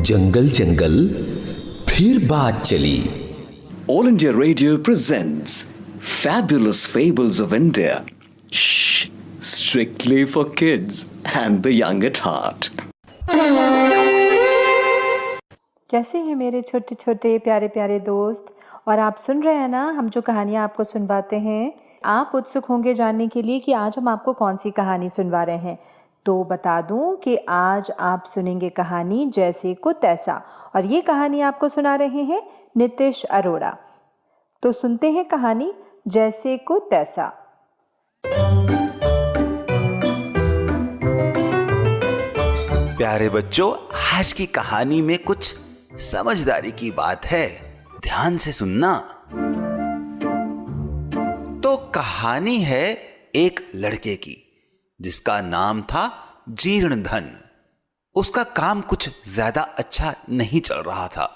जंगल जंगल फिर बात चली। All India Radio presents Fabulous Fables of India. Shh, strictly for kids and the young at heart. कैसे हैं मेरे छोटे छोटे प्यारे प्यारे दोस्त। और आप सुन रहे हैं ना, हम जो कहानियाँ आपको सुनवाते हैं, आप उत्सुक होंगे जानने के लिए कि आज हम आपको कौन सी कहानी सुनवा रहे हैं। तो बता दूं कि आज आप सुनेंगे कहानी जैसे को तैसा, और ये कहानी आपको सुना रहे हैं नितिश अरोड़ा। तो सुनते हैं कहानी जैसे को तैसा। प्यारे बच्चों, आज की कहानी में कुछ समझदारी की बात है, ध्यान से सुनना। तो कहानी है एक लड़के की जिसका नाम था जीर्णधन। उसका काम कुछ ज्यादा अच्छा नहीं चल रहा था,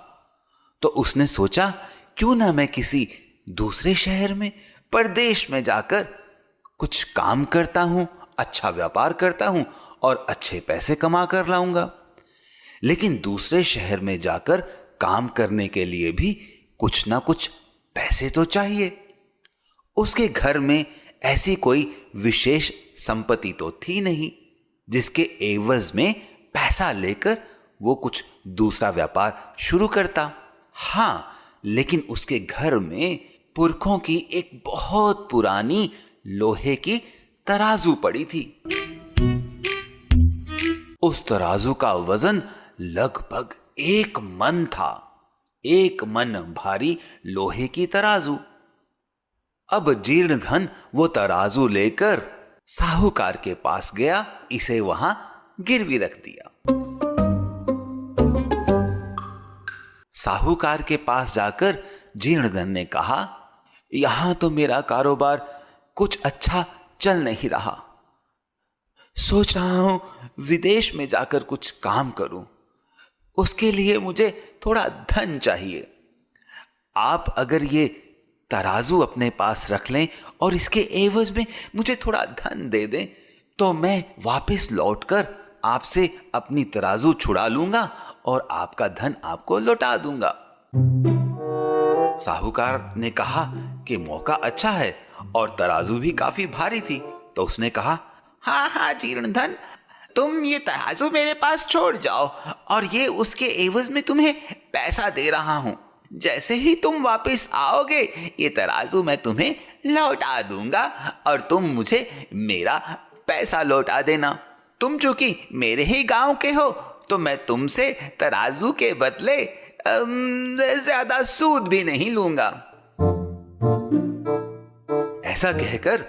तो उसने सोचा क्यों ना मैं किसी दूसरे शहर में, परदेश में जाकर कुछ काम करता हूं, अच्छा व्यापार करता हूं और अच्छे पैसे कमा कर लाऊंगा। लेकिन दूसरे शहर में जाकर काम करने के लिए भी कुछ ना कुछ पैसे तो चाहिए। उसके घर में ऐसी कोई विशेष संपत्ति तो थी नहीं जिसके एवज में पैसा लेकर वो कुछ दूसरा व्यापार शुरू करता। हां, लेकिन उसके घर में पुरखों की एक बहुत पुरानी लोहे की तराजू पड़ी थी। उस तराजू का वजन लगभग 1 मन था। 1 मन भारी लोहे की तराजू। अब जीर्णधन वो तराजू लेकर साहूकार के पास गया, इसे वहां गिरवी रख दिया। साहूकार के पास जाकर जीर्णधन ने कहा, यहां तो मेरा कारोबार कुछ अच्छा चल नहीं रहा। सोच रहा हूं विदेश में जाकर कुछ काम करूं। उसके लिए मुझे थोड़ा धन चाहिए। आप अगर ये तराजू अपने पास रख लें और इसके एवज में मुझे थोड़ा धन दे दें, तो मैं वापस लौटकर आपसे अपनी तराजू छुड़ा लूंगा और आपका धन आपको लौटा दूंगा। साहूकार ने कहा कि मौका अच्छा है और तराजू भी काफी भारी थी, तो उसने कहा, हाँ जीर्णधन, तुम ये तराजू मेरे पास छोड़ जाओ और ये उसके एवज में तुम्हें पैसा दे रहा हूं। जैसे ही तुम वापस आओगे ये तराजू मैं तुम्हें लौटा दूंगा और तुम मुझे मेरा पैसा लौटा देना। तुम चूंकि मेरे ही गांव के हो तो मैं तुमसे तराजू के बदले ज्यादा सूद भी नहीं लूंगा। ऐसा कहकर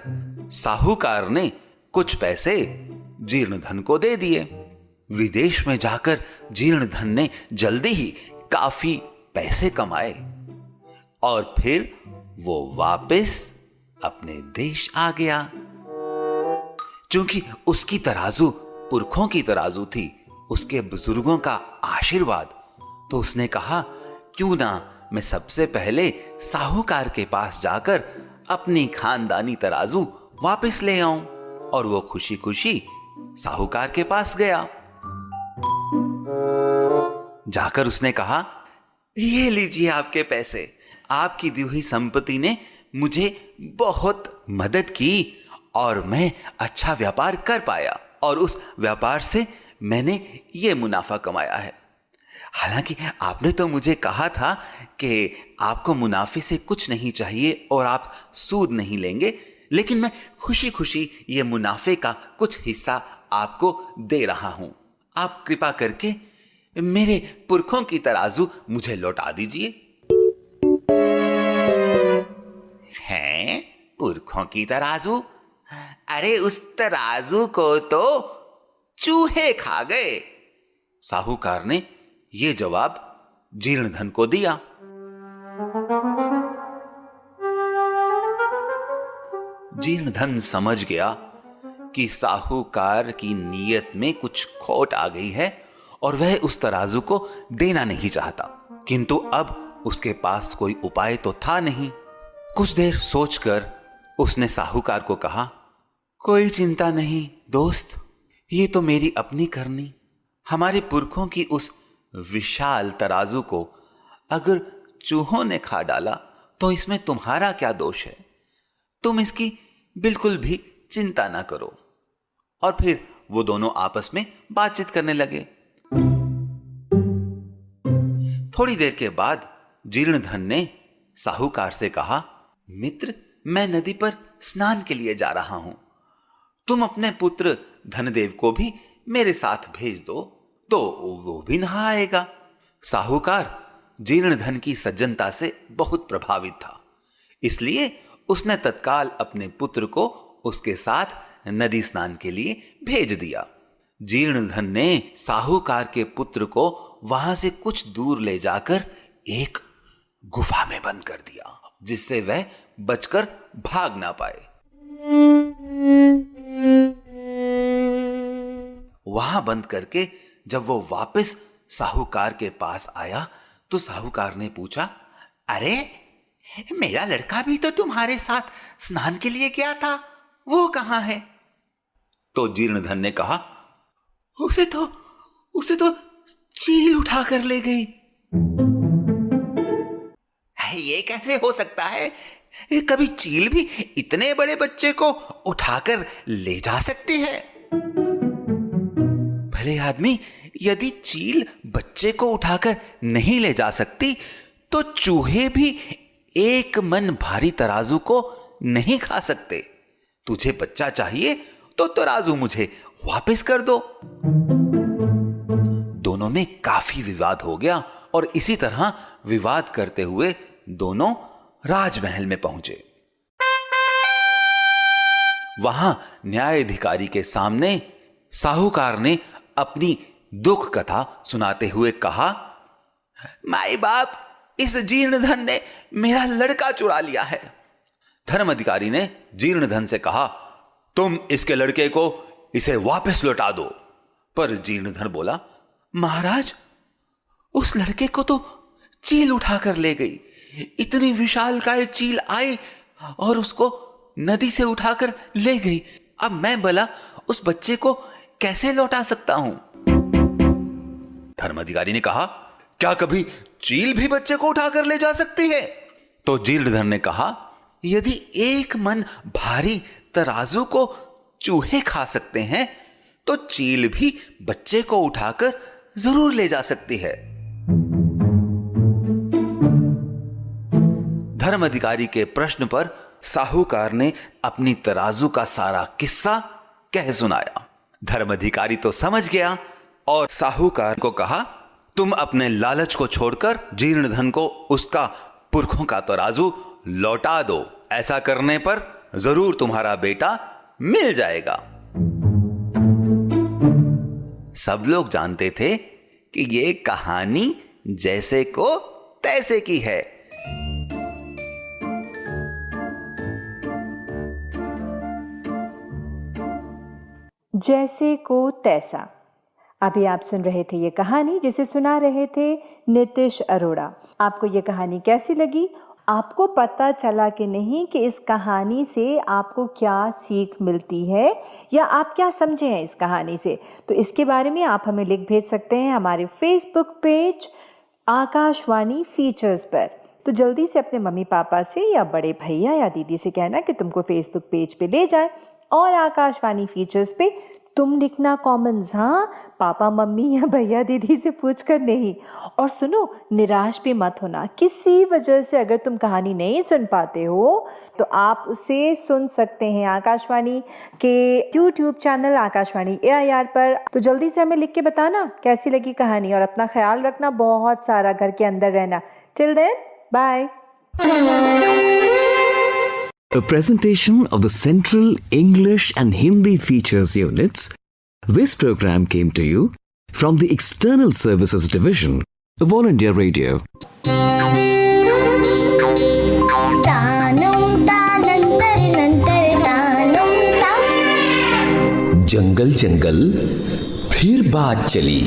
साहूकार ने कुछ पैसे जीर्णधन को दे दिए। विदेश में जाकर जीर्णधन ने जल्दी ही काफी पैसे कमाए और फिर वो वापस अपने देश आ गया। क्योंकि उसकी तराजू पुरखों की तराजू थी, उसके बुजुर्गों का आशीर्वाद, तो उसने कहा, क्यों ना मैं सबसे पहले साहूकार के पास जाकर अपनी खानदानी तराजू वापस ले आऊं। और वो खुशी खुशी साहूकार के पास गया। जाकर उसने कहा, ये लीजिए आपके पैसे। आपकी दी हुई संपत्ति ने मुझे बहुत मदद की और मैं अच्छा व्यापार कर पाया और उस व्यापार से मैंने ये मुनाफा कमाया है। हालांकि आपने तो मुझे कहा था कि आपको मुनाफे से कुछ नहीं चाहिए और आप सूद नहीं लेंगे, लेकिन मैं खुशी खुशी ये मुनाफे का कुछ हिस्सा आपको दे रहा हूं। आप कृपा करके मेरे पुरखों की तराजू मुझे लौटा दीजिए। हैं? पुरखों की तराजू? अरे उस तराजू को तो चूहे खा गए। साहूकार ने यह जवाब जीर्णधन को दिया। जीर्णधन समझ गया कि साहूकार की नीयत में कुछ खोट आ गई है और वह उस तराजू को देना नहीं चाहता, किंतु अब उसके पास कोई उपाय तो था नहीं। कुछ देर सोचकर उसने साहूकार को कहा, कोई चिंता नहीं दोस्त, ये तो मेरी अपनी करनी, हमारे पुरखों की उस विशाल तराजू को अगर चूहों ने खा डाला तो इसमें तुम्हारा क्या दोष है? तुम इसकी बिल्कुल भी चिंता ना करो। और फिर वो दोनों आपस में बातचीत करने लगे। थोड़ी देर के बाद जीर्णधन ने साहूकार से कहा, मित्र, मैं नदी पर स्नान के लिए जा रहा हूं। तुम अपने पुत्र धनदेव को भी मेरे साथ भेज दो तो वो भी नहा आएगा। साहूकार जीर्णधन की सज्जनता से बहुत प्रभावित था, इसलिए उसने तत्काल अपने पुत्र को उसके साथ नदी स्नान के लिए भेज दिया। जीर्णधन ने साहूकार के पुत्र को वहां से कुछ दूर ले जाकर एक गुफा में बंद कर दिया, जिससे वह बचकर भाग ना पाए। वहां बंद करके जब वो वापस साहूकार के पास आया तो साहूकार ने पूछा, अरे मेरा लड़का भी तो तुम्हारे साथ स्नान के लिए गया था, वो कहां है? तो जीर्णधन ने कहा, उसे तो चील उठा कर ले गई। ये कैसे हो सकता है? कभी चील भी इतने बड़े बच्चे को उठाकर ले जा सकती है? भले आदमी, यदि चील बच्चे को उठाकर नहीं ले जा सकती तो चूहे भी एक मन भारी तराजू को नहीं खा सकते। तुझे बच्चा चाहिए तो तराजू मुझे वापस कर दो। दोनों में काफी विवाद हो गया और इसी तरह विवाद करते हुए दोनों राजमहल में पहुंचे। वहां न्यायाधिकारी के सामने साहूकार ने अपनी दुख कथा सुनाते हुए कहा, माई बाप, इस जीर्णधन ने मेरा लड़का चुरा लिया है। धर्म अधिकारी ने जीर्णधन से कहा, तुम इसके लड़के को इसे वापस लौटा दो। पर जीर्णधन बोला, महाराज, उस लड़के को तो चील उठाकर ले गई। इतनी विशालकाय चील आई और उसको नदी से उठाकर ले गई। अब मैं भला उस बच्चे को कैसे लौटा सकता हूं? धर्माधिकारी ने कहा, क्या कभी चील भी बच्चे को उठाकर ले जा सकती है? तो जीर्णधन ने कहा, यदि एक मन भारी तराजू को चूहे खा सकते हैं तो चील भी बच्चे को उठाकर जरूर ले जा सकती है। धर्म अधिकारी के प्रश्न पर साहूकार ने अपनी तराजू का सारा किस्सा कह सुनाया। धर्म अधिकारी तो समझ गया और साहूकार को कहा, तुम अपने लालच को छोड़कर जीर्णधन को उसका पुरखों का तराजू लौटा दो। ऐसा करने पर जरूर तुम्हारा बेटा मिल जाएगा। सब लोग जानते थे कि ये कहानी जैसे को तैसे की है। जैसे को तैसा। अभी आप सुन रहे थे ये कहानी, जिसे सुना रहे थे नितिश अरोड़ा। आपको ये कहानी कैसी लगी? आपको पता चला कि नहीं कि इस कहानी से आपको क्या सीख मिलती है या आप क्या समझे हैं इस कहानी से? तो इसके बारे में आप हमें लिख भेज सकते हैं हमारे फेसबुक पेज आकाशवाणी फीचर्स पर। तो जल्दी से अपने मम्मी पापा से या बड़े भैया या दीदी से कहना कि तुमको फेसबुक पेज पे ले जाए और आकाशवाणी फीचर्स पे तुम लिखना कमेंट्स, हाँ, पापा मम्मी या भैया दीदी से पूछकर नहीं। और सुनो, निराश भी मत होना। किसी वजह से अगर तुम कहानी नहीं सुन पाते हो तो आप उसे सुन सकते हैं आकाशवाणी के YouTube चैनल आकाशवाणी AIR पर। तो जल्दी से हमें लिख के बताना कैसी लगी कहानी और अपना ख्याल रखना, बहुत सारा घर के अंदर रहना। Till then, bye. A presentation of the Central English and Hindi Features Units. This program came to you from the External Services Division of All India Radio. जंगल जंगल फिर बात चली।